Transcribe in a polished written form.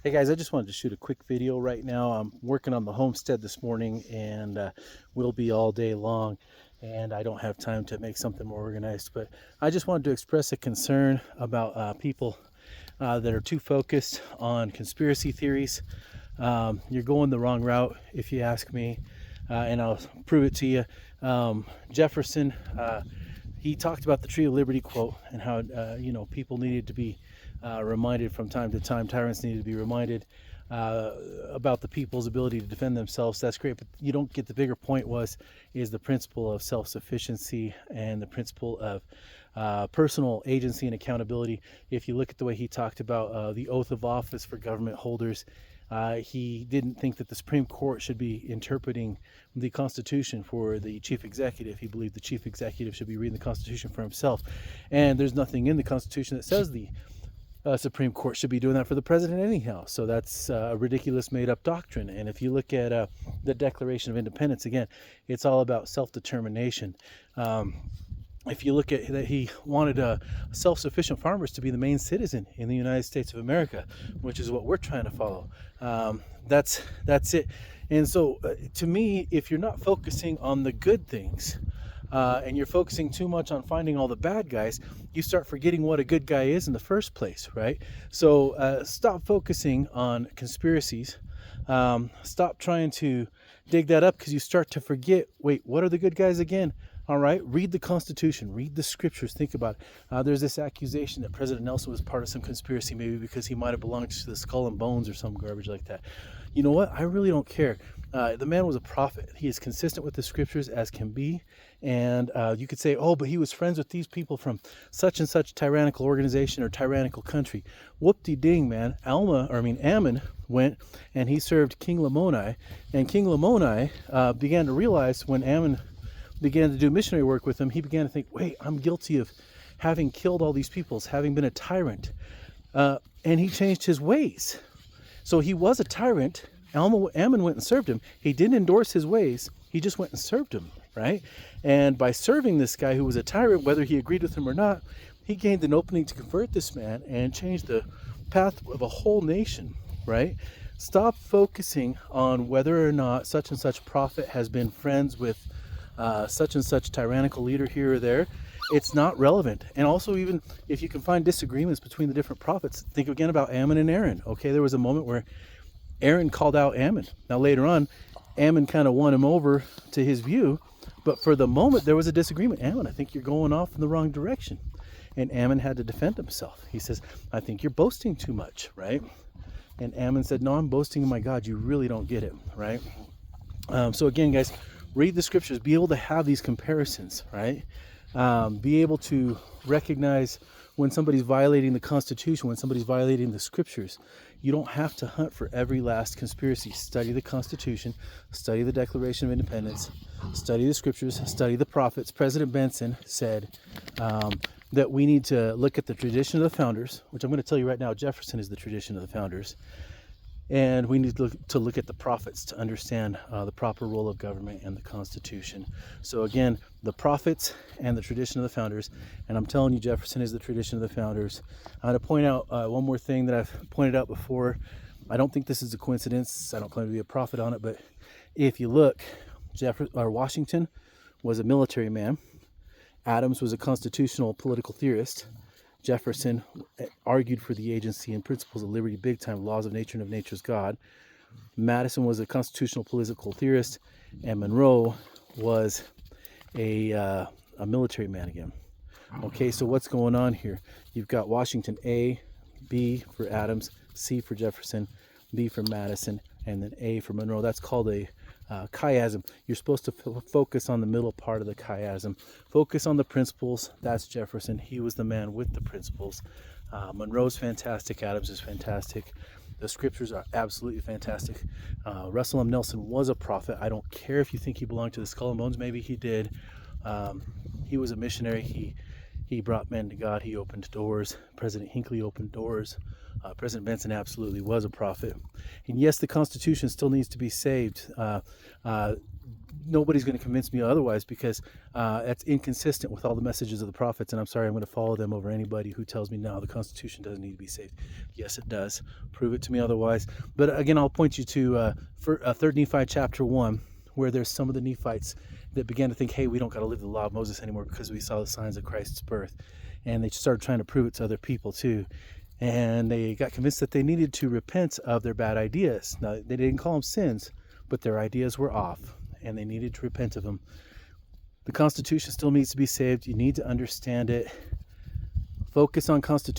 Hey guys, I just wanted to shoot a quick video right now. I'm working on the homestead this morning and will be all day long, and I don't have time to make something more organized, but I just wanted to express a concern about people that are too focused on conspiracy theories. You're going the wrong route if you ask me, and I'll prove it to you. Jefferson, he talked about the Tree of Liberty quote and how people needed to be reminded from time to time. Tyrants needed to be reminded about the people's ability to defend themselves. That's great, but you don't get the bigger point. Is the principle of self-sufficiency and the principle of personal agency and accountability. If you look at the way he talked about the oath of office for government holders, he didn't think that the Supreme Court should be interpreting the Constitution for the chief executive. He believed the chief executive should be reading the Constitution for himself. And there's nothing in the Constitution that says the Supreme Court should be doing that for the president anyhow. So that's a ridiculous made-up doctrine. And if you look at the Declaration of Independence, again, it's all about self-determination. If you look at that, he wanted self-sufficient farmers to be the main citizen in the United States of America, which is what we're trying to follow. That's it. And so to me, if you're not focusing on the good things, and you're focusing too much on finding all the bad guys, you start forgetting what a good guy is in the first place, right? So stop focusing on conspiracies. Stop trying to dig that up, because you start to forget, wait, what are the good guys again? All right, read the Constitution, read the scriptures, think about it. There's this accusation that President Nelson was part of some conspiracy, maybe because he might have belonged to the Skull and Bones or some garbage like that. You know what? I really don't care. The man was a prophet. He is consistent with the scriptures as can be. And you could say, oh, but he was friends with these people from such and such tyrannical organization or tyrannical country. Whoop-de-ding, man. Ammon went and he served King Lamoni. And King Lamoni began to realize, when Ammon began to do missionary work with him, he began to think, wait, I'm guilty of having killed all these peoples, having been a tyrant. And he changed his ways. So he was a tyrant. Ammon went and served him. He didn't endorse his ways. He just went and served him, right? And by serving this guy who was a tyrant, whether he agreed with him or not, he gained an opening to convert this man and change the path of a whole nation, right? Stop focusing on whether or not such and such prophet has been friends with such and such tyrannical leader here or there. It's not relevant. And also, even if you can find disagreements between the different prophets, think again about Ammon and Aaron. Okay, there was a moment where Aaron called out Ammon. Now later on, Ammon kind of won him over to his view, but for the moment there was a disagreement. Ammon, I think you're going off in the wrong direction. And Ammon had to defend himself. He says, I think you're boasting too much, right? And Ammon said, no, I'm boasting in my God. You really don't get it, right? So again, guys, read the scriptures, be able to have these comparisons, right? Be able to recognize when somebody's violating the Constitution, when somebody's violating the scriptures. You don't have to hunt for every last conspiracy. Study the Constitution, study the Declaration of Independence, study the scriptures, study the prophets. President Benson said that we need to look at the tradition of the founders, which I'm going to tell you right now, Jefferson is the tradition of the founders. And we need to look at the prophets to understand the proper role of government and the Constitution. So again, the prophets and the tradition of the founders. And I'm telling you, Jefferson is the tradition of the founders. I'm going to point out one more thing that I've pointed out before. I don't think this is a coincidence. I don't claim to be a prophet on it, but if you look, Washington was a military man. Adams was a constitutional political theorist. Jefferson argued for the agency and principles of liberty big time, laws of nature and of nature's God. Madison was a constitutional political theorist, and Monroe was a military man again. Okay, so what's going on here? You've got Washington A, B for Adams, C for Jefferson, B for Madison, and then A for Monroe. That's called a chiasm. You're supposed to focus on the middle part of the chiasm. Focus on the principles. That's Jefferson. He was the man with the principles. Monroe's fantastic. Adams is fantastic. The scriptures are absolutely fantastic. Russell M. Nelson was a prophet. I don't care if you think he belonged to the Skull and Bones. Maybe he did. He was a missionary. He brought men to God. He opened doors. President Hinckley opened doors. President Benson absolutely was a prophet. And yes, the Constitution still needs to be saved. Nobody's going to convince me otherwise, because that's inconsistent with all the messages of the prophets. And I'm sorry, I'm going to follow them over anybody who tells me, no, the Constitution doesn't need to be saved. Yes, it does. Prove it to me otherwise. But again, I'll point you to 3 Nephi chapter 1, where there's some of the Nephites that began to think, hey, we don't got to live the law of Moses anymore because we saw the signs of Christ's birth. And they started trying to prove it to other people too. And they got convinced that they needed to repent of their bad ideas. Now, they didn't call them sins, but their ideas were off, and they needed to repent of them. The Constitution still needs to be saved. You need to understand it. Focus on Constitution.